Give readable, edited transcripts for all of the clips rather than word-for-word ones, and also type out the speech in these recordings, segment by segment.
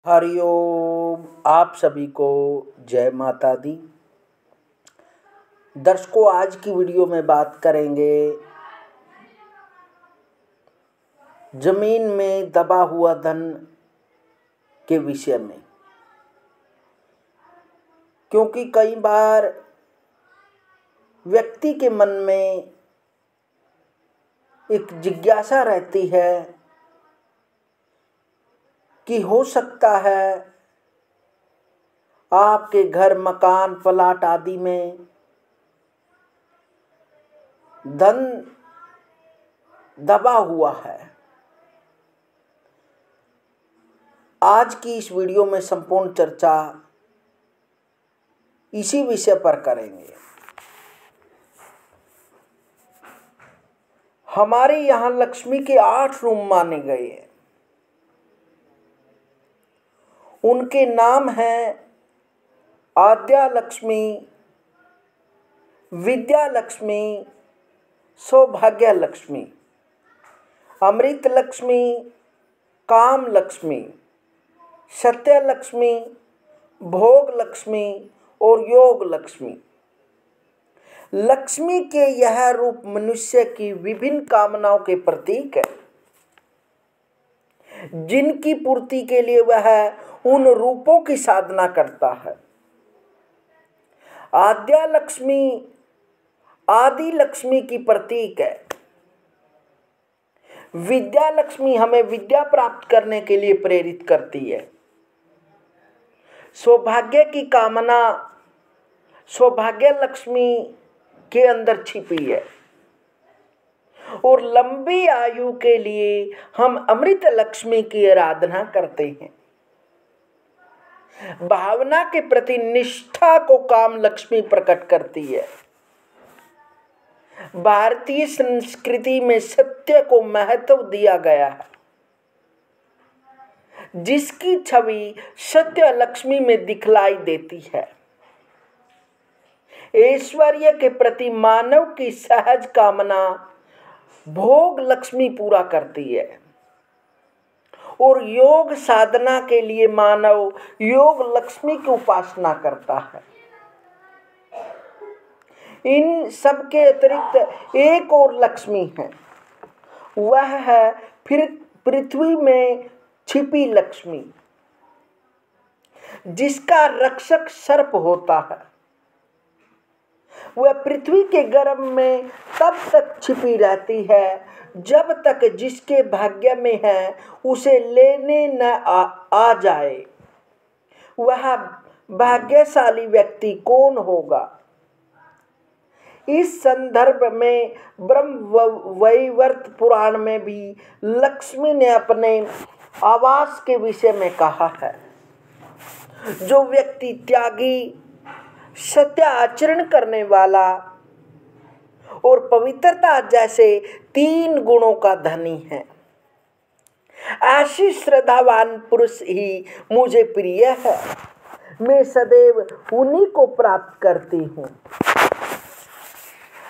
हरिओम। आप सभी को जय माता दी। दर्शकों, आज की वीडियो में बात करेंगे जमीन में दबा हुआ धन के विषय में, क्योंकि कई बार व्यक्ति के मन में एक जिज्ञासा रहती है कि हो सकता है आपके घर, मकान, प्लाट आदि में धन दबा हुआ है। आज की इस वीडियो में संपूर्ण चर्चा इसी विषय पर करेंगे। हमारे यहाँ लक्ष्मी के 8 रूप माने गए हैं। उनके नाम हैं आद्या लक्ष्मी, विद्या लक्ष्मी, सौभाग्य लक्ष्मी, अमृत लक्ष्मी, काम लक्ष्मी, सत्य लक्ष्मी, भोग लक्ष्मी और योग लक्ष्मी। लक्ष्मी के यह रूप मनुष्य की विभिन्न कामनाओं के प्रतीक है, जिनकी पूर्ति के लिए वह उन रूपों की साधना करता है। आद्या लक्ष्मी आदि लक्ष्मी की प्रतीक है। विद्या लक्ष्मी हमें विद्या प्राप्त करने के लिए प्रेरित करती है। सौभाग्य की कामना सौभाग्य लक्ष्मी के अंदर छिपी है और लंबी आयु के लिए हम अमृत लक्ष्मी की आराधना करते हैं। भावना के प्रति निष्ठा को काम लक्ष्मी प्रकट करती है। भारतीय संस्कृति में सत्य को महत्व दिया गया है, जिसकी छवि सत्य लक्ष्मी में दिखलाई देती है। ऐश्वर्य के प्रति मानव की सहज कामना भोग लक्ष्मी पूरा करती है और योग साधना के लिए मानव योग लक्ष्मी की उपासना करता है। इन सब के अतिरिक्त एक और लक्ष्मी है, वह है फिर पृथ्वी में छिपी लक्ष्मी, जिसका रक्षक सर्प होता है। वह पृथ्वी के गर्भ में तब तक छिपी रहती है जब तक जिसके भाग्य में है उसे लेने न आ जाए। वह भाग्यशाली व्यक्ति कौन होगा? इस संदर्भ में ब्रह्मवैवर्त पुराण में भी लक्ष्मी ने अपने आवास के विषय में कहा है। जो व्यक्ति त्यागी, सत्य आचरण करने वाला और पवित्रता जैसे 3 गुणों का धनी है, ऐसी श्रद्धावान पुरुष ही मुझे प्रिय है। मैं सदैव उन्हीं को प्राप्त करती हूँ।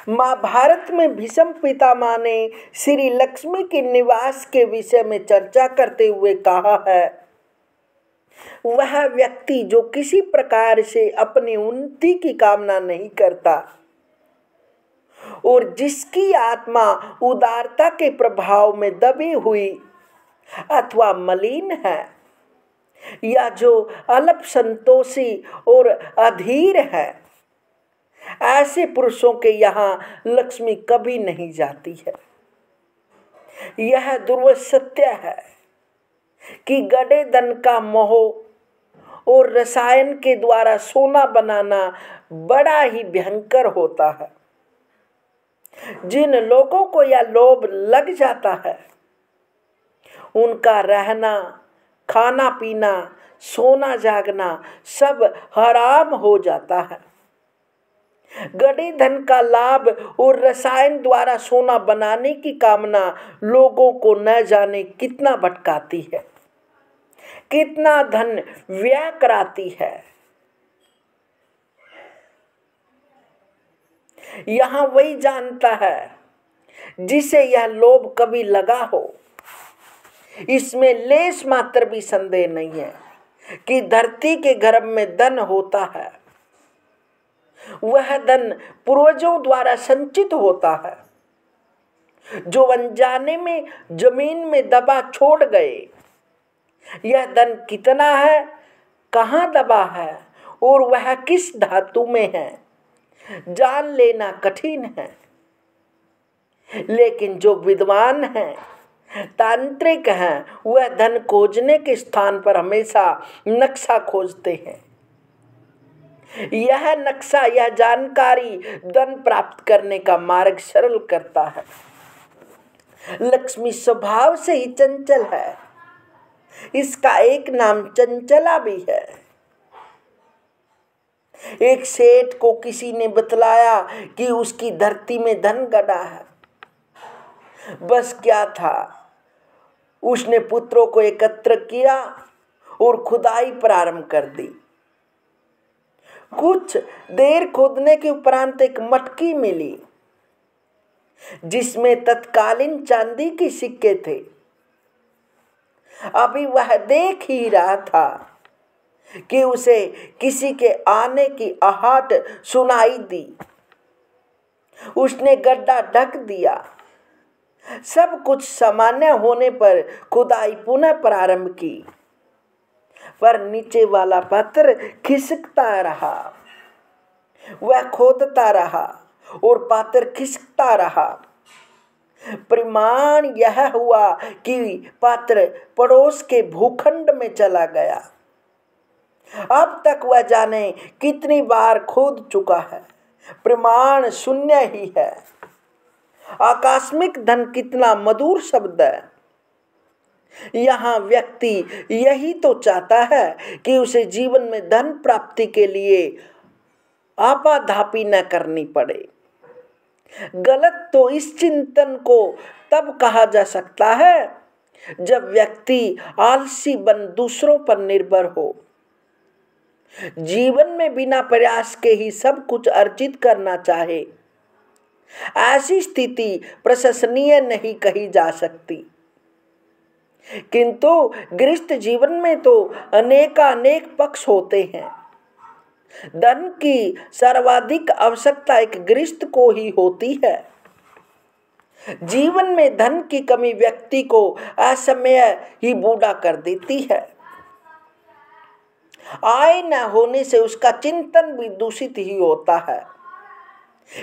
महाभारत में भीष्म पितामह ने श्री लक्ष्मी के निवास के विषय में चर्चा करते हुए कहा है, वह व्यक्ति जो किसी प्रकार से अपनी उन्नति की कामना नहीं करता और जिसकी आत्मा उदारता के प्रभाव में दबी हुई अथवा मलिन है, या जो अल्प संतोषी और अधीर है, ऐसे पुरुषों के यहाँ लक्ष्मी कभी नहीं जाती है। यह ध्रुव सत्य है कि गड़े धन का मोह और रसायन के द्वारा सोना बनाना बड़ा ही भयंकर होता है। जिन लोगों को यह लोभ लग जाता है, उनका रहना, खाना पीना, सोना जागना सब हराम हो जाता है। गड़े धन का लाभ और रसायन द्वारा सोना बनाने की कामना लोगों को न जाने कितना भटकाती है, कितना धन व्यय कराती है। यहाँ वही जानता है जिसे यह लोभ कभी लगा हो। इसमें लेश मात्र भी संदेह नहीं है। कि धरती के गर्भ में धन होता है, वह धन पूर्वजों द्वारा संचित होता है, जो अनजाने में जमीन में दबा छोड़ गए। यह धन कितना है, कहाँ दबा है और वह किस धातु में है, जान लेना कठिन है। लेकिन जो विद्वान हैं, तांत्रिक हैं, वह धन खोजने के स्थान पर हमेशा नक्शा खोजते हैं। यह नक्शा, यह जानकारी धन प्राप्त करने का मार्ग सरल करता है। लक्ष्मी स्वभाव से ही चंचल है, इसका एक नाम चंचला भी है। एक सेठ को किसी ने बतलाया कि उसकी धरती में धन गड़ा है। बस क्या था, उसने पुत्रों को एकत्र किया और खुदाई प्रारंभ कर दी। कुछ देर खोदने के उपरांत एक मटकी मिली जिसमें तत्कालीन चांदी के सिक्के थे। अभी वह देख ही रहा था कि उसे किसी के आने की आहट सुनाई दी। उसने गड्ढा ढक दिया। सब कुछ सामान्य होने पर खुदाई पुनः प्रारंभ की, पर नीचे वाला पत्थर खिसकता रहा। वह खोदता रहा और पात्र खिसकता रहा। परिणाम यह हुआ कि पात्र पड़ोस के भूखंड में चला गया। अब तक वह जाने कितनी बार खोद चुका है, प्रमाण शून्य ही है। आकस्मिक धन कितना मधुर शब्द है। यहाँ व्यक्ति यही तो चाहता है कि उसे जीवन में धन प्राप्ति के लिए आपाधापी न करनी पड़े। गलत तो इस चिंतन को तब कहा जा सकता है जब व्यक्ति आलसी बन दूसरों पर निर्भर हो, जीवन में बिना प्रयास के ही सब कुछ अर्जित करना चाहे। ऐसी स्थिति प्रशंसनीय नहीं कही जा सकती। किंतु गृहस्थ जीवन में तो अनेकानेक पक्ष होते हैं। धन की सर्वाधिक आवश्यकता एक गृहस्थ को ही होती है। जीवन में धन की कमी व्यक्ति को असमय ही बूढ़ा कर देती है। आय न होने से उसका चिंतन भी दूषित ही होता है।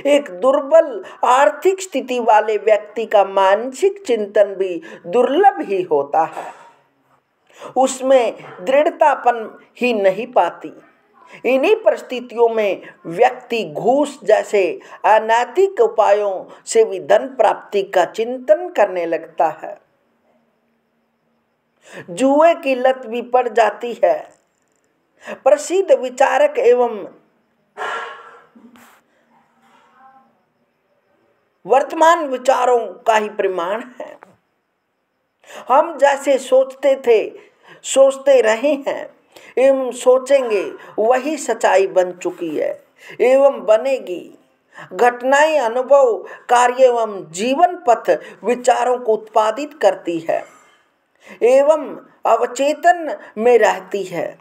एक दुर्बल आर्थिक स्थिति वाले व्यक्ति का मानसिक चिंतन भी दुर्लभ ही होता है। उसमें दृढ़तापन ही नहीं पाती। इन्हीं परिस्थितियों में व्यक्ति घूस जैसे अनैतिक उपायों से भी धन प्राप्ति का चिंतन करने लगता है। जुए की लत भी पड़ जाती है। प्रसिद्ध विचारक एवं वर्तमान विचारों का ही प्रमाण है। हम जैसे सोचते थे, सोचते रहे हैं एवं सोचेंगे, वही सच्चाई बन चुकी है एवं बनेगी। घटनाएं अनुभव, कार्य एवं जीवन पथ विचारों को उत्पादित करती है एवं अवचेतन में रहती है।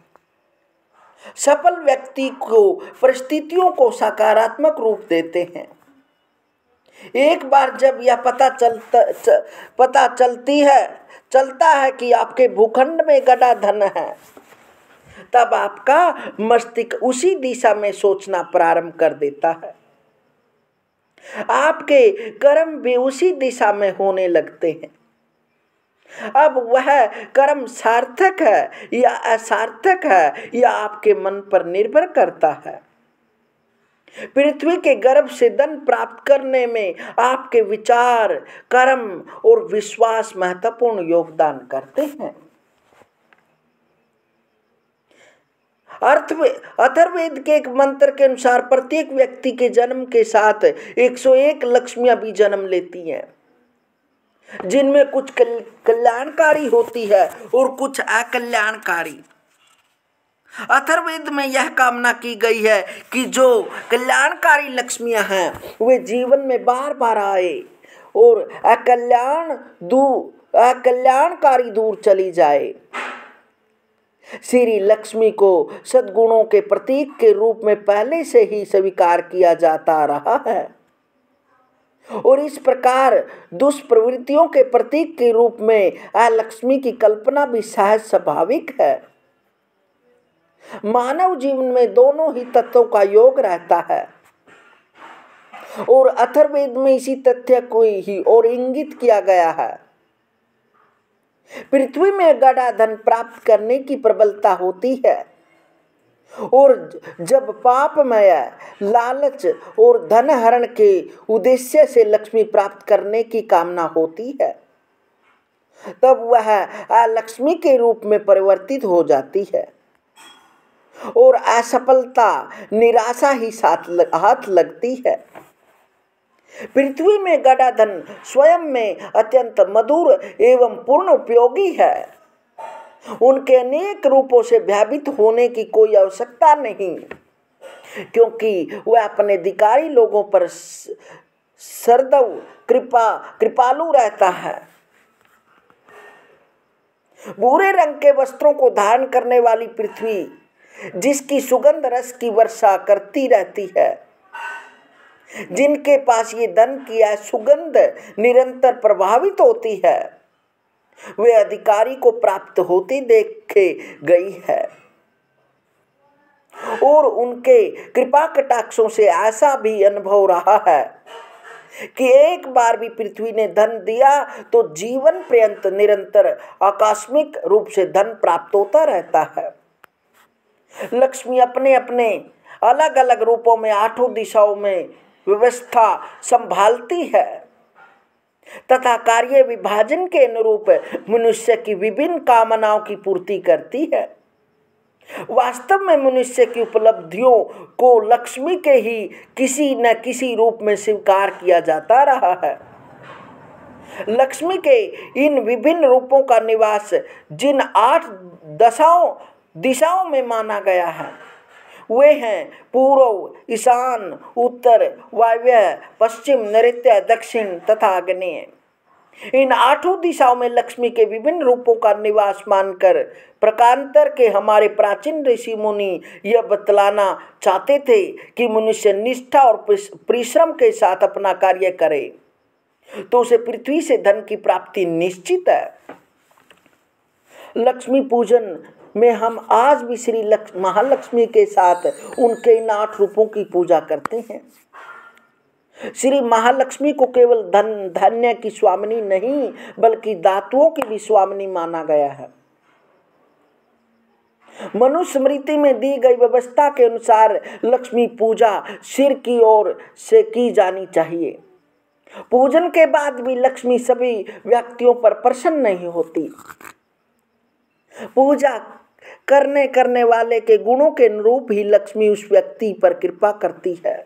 सफल व्यक्ति को परिस्थितियों को सकारात्मक रूप देते हैं। एक बार जब यह पता चलता है कि आपके भूखंड में गड़ा धन है, तब आपका मस्तिष्क उसी दिशा में सोचना प्रारंभ कर देता है। आपके कर्म भी उसी दिशा में होने लगते हैं। अब वह कर्म सार्थक है या असार्थक है, यह आपके मन पर निर्भर करता है। पृथ्वी के गर्भ से धन प्राप्त करने में आपके विचार, कर्म और विश्वास महत्वपूर्ण योगदान करते हैं। अथर्ववेद के एक मंत्र के अनुसार प्रत्येक व्यक्ति के जन्म के साथ 101 लक्ष्मियां भी जन्म लेती हैं, जिनमें कुछ कल्याणकारी होती है और कुछ अकल्याणकारी। अथर्ववेद में यह कामना की गई है कि जो कल्याणकारी लक्ष्मियां हैं वे जीवन में बार बार आए और अकल्याणकारी दूर चली जाए। श्री लक्ष्मी को सद्गुणों के प्रतीक के रूप में पहले से ही स्वीकार किया जाता रहा है और इस प्रकार दुष्प्रवृत्तियों के प्रतीक के रूप में लक्ष्मी की कल्पना भी सहज स्वाभाविक है। मानव जीवन में दोनों ही तत्वों का योग रहता है और अथर्ववेद में इसी तथ्य को ही और इंगित किया गया है। पृथ्वी में गड़ा धन प्राप्त करने की प्रबलता होती है और जब पापमय लालच और धन हरण के उद्देश्य से लक्ष्मी प्राप्त करने की कामना होती है तब वह लक्ष्मी के रूप में परिवर्तित हो जाती है और असफलता निराशा ही साथ हाथ लगती है। पृथ्वी में गड़ा धन स्वयं में अत्यंत मधुर एवं पूर्ण उपयोगी है। उनके अनेक रूपों से भयभीत होने की कोई आवश्यकता नहीं, क्योंकि वह अपने अधिकारी लोगों पर सरदव कृपालु रहता है। भूरे रंग के वस्त्रों को धारण करने वाली पृथ्वी जिसकी सुगंध रस की वर्षा करती रहती है, जिनके पास ये धन की सुगंध निरंतर प्रभावित होती है, वे अधिकारी को प्राप्त होती देखे गई है और उनके कृपा कटाक्षों से ऐसा भी अनुभव रहा है कि एक बार भी पृथ्वी ने धन दिया तो जीवन पर्यंत निरंतर आकस्मिक रूप से धन प्राप्त होता रहता है। लक्ष्मी अपने अपने अलग अलग रूपों में आठों दिशाओं में व्यवस्था संभालती है तथा कार्य विभाजन के अनुरूप मनुष्य की विभिन्न कामनाओं की पूर्ति करती है। वास्तव में मनुष्य की उपलब्धियों को लक्ष्मी के ही किसी न किसी रूप में स्वीकार किया जाता रहा है। लक्ष्मी के इन विभिन्न रूपों का निवास जिन 8 दिशाओं में माना गया है वे हैं पूर्व, ईशान, उत्तर, वायव्य, पश्चिम, नैऋत्य, दक्षिण तथा आग्नेय। इन 8 दिशाओं में लक्ष्मी के विभिन्न रूपों का निवास मानकर प्रकारांतर के हमारे प्राचीन ऋषि मुनि यह बतलाना चाहते थे कि मनुष्य निष्ठा और परिश्रम के साथ अपना कार्य करे तो उसे पृथ्वी से धन की प्राप्ति निश्चित है। लक्ष्मी पूजन में हम आज भी श्री महालक्ष्मी के साथ उनके इन 8 रूपों की पूजा करते हैं। श्री महालक्ष्मी को केवल धन्य की स्वामिनी नहीं बल्कि धातुओं की भी स्वामिनी माना गया है। मनुस्मृति में दी गई व्यवस्था के अनुसार लक्ष्मी पूजा सिर की ओर से की जानी चाहिए। पूजन के बाद भी लक्ष्मी सभी व्यक्तियों पर प्रसन्न नहीं होती। पूजा करने वाले के गुणों के अनुरूप ही लक्ष्मी उस व्यक्ति पर कृपा करती है।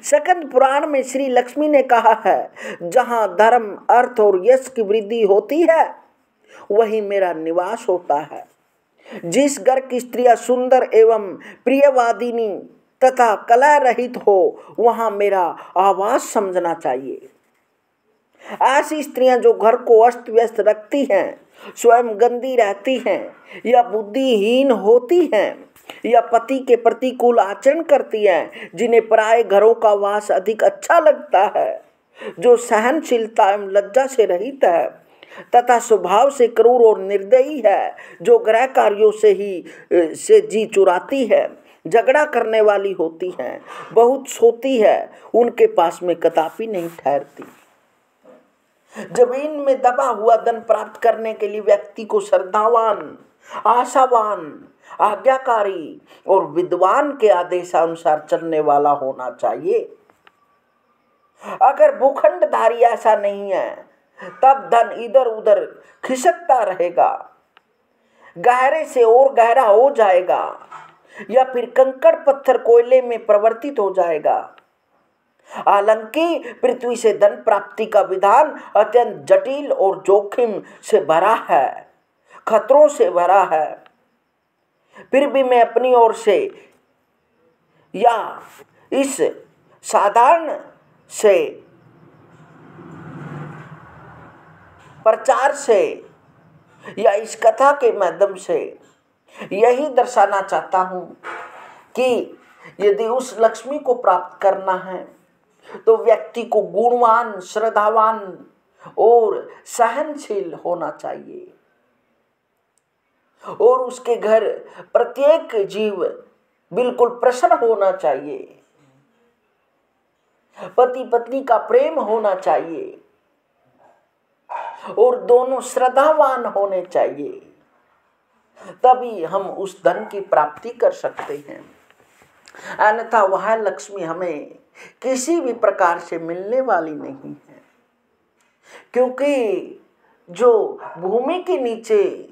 स्कंद पुराण में श्री लक्ष्मी ने कहा है, जहां धर्म, अर्थ और यश की वृद्धि होती है वहीं मेरा निवास होता है। जिस घर की स्त्रियां सुंदर एवं प्रियवादिनी तथा कलह रहित हो वहां मेरा आवास समझना चाहिए। ऐसी स्त्रियां जो घर को अस्त व्यस्त रखती हैं, स्वयं गंदी रहती हैं या बुद्धिहीन होती हैं या पति के प्रतिकूल आचरण करती हैं, जिन्हें पराये घरों का वास अधिक अच्छा लगता है, जो सहनशीलता एवं लज्जा से रहित है तथा स्वभाव से क्रूर और निर्दयी है, जो गृह कार्यों से जी चुराती है, झगड़ा करने वाली होती हैं, बहुत सोती है, उनके पास में कदापि नहीं ठहरती। जमीन में दबा हुआ धन प्राप्त करने के लिए व्यक्ति को श्रद्धावान, आशावान, आज्ञाकारी और विद्वान के आदेशानुसार चलने वाला होना चाहिए। अगर भूखंडधारी ऐसा नहीं है तब धन इधर उधर खिसकता रहेगा, गहरे से और गहरा हो जाएगा या फिर कंकड़ पत्थर कोयले में परिवर्तित हो जाएगा। हालांकि पृथ्वी से धन प्राप्ति का विधान अत्यंत जटिल और जोखिम से भरा है, खतरों से भरा है, फिर भी मैं अपनी ओर से या इस साधारण से प्रचार से या इस कथा के माध्यम से यही दर्शाना चाहता हूँ कि यदि उस लक्ष्मी को प्राप्त करना है तो व्यक्ति को गुणवान, श्रद्धावान और सहनशील होना चाहिए, और उसके घर प्रत्येक जीव बिल्कुल प्रसन्न होना चाहिए, पति पत्नी का प्रेम होना चाहिए और दोनों श्रद्धावान होने चाहिए, तभी हम उस धन की प्राप्ति कर सकते हैं। अन्यथा वह लक्ष्मी हमें किसी भी प्रकार से मिलने वाली नहीं है, क्योंकि जो भूमि के नीचे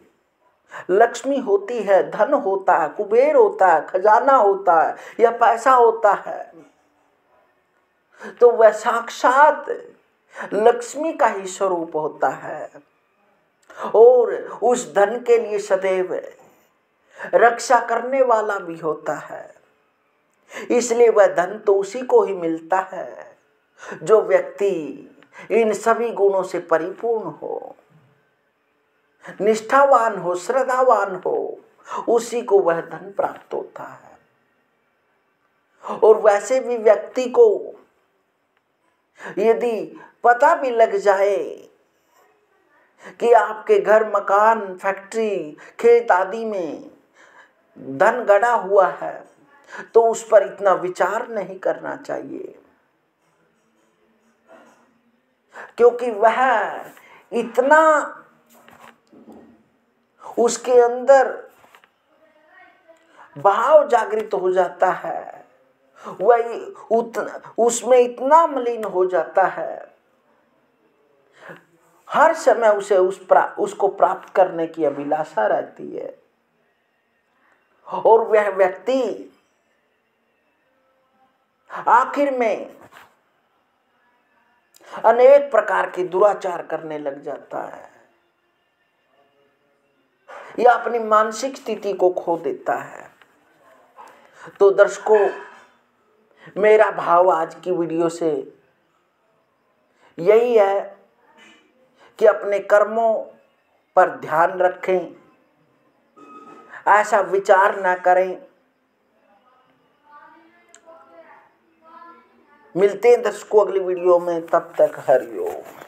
लक्ष्मी होती है, धन होता है, कुबेर होता है, खजाना होता है या पैसा होता है, तो वह साक्षात लक्ष्मी का ही स्वरूप होता है और उस धन के लिए सदैव रक्षा करने वाला भी होता है। इसलिए वह धन तो उसी को ही मिलता है जो व्यक्ति इन सभी गुणों से परिपूर्ण हो, निष्ठावान हो, श्रद्धावान हो, उसी को वह धन प्राप्त होता है। और वैसे भी व्यक्ति को यदि पता भी लग जाए कि आपके घर, मकान, फैक्ट्री, खेत आदि में धन गड़ा हुआ है, तो उस पर इतना विचार नहीं करना चाहिए, क्योंकि वह इतना उसके अंदर भाव जागृत हो जाता है, वह उसमें इतना मलिन हो जाता है, हर समय उसे उसको प्राप्त करने की अभिलाषा रहती है, और वह व्यक्ति आखिर में अनेक प्रकार के दुराचार करने लग जाता है या अपनी मानसिक स्थिति को खो देता है। तो दर्शकों, मेरा भाव आज की वीडियो से यही है कि अपने कर्मों पर ध्यान रखें, ऐसा विचार न करें। मिलते हैं दर्शकों अगली वीडियो में, तब तक हरि ओम।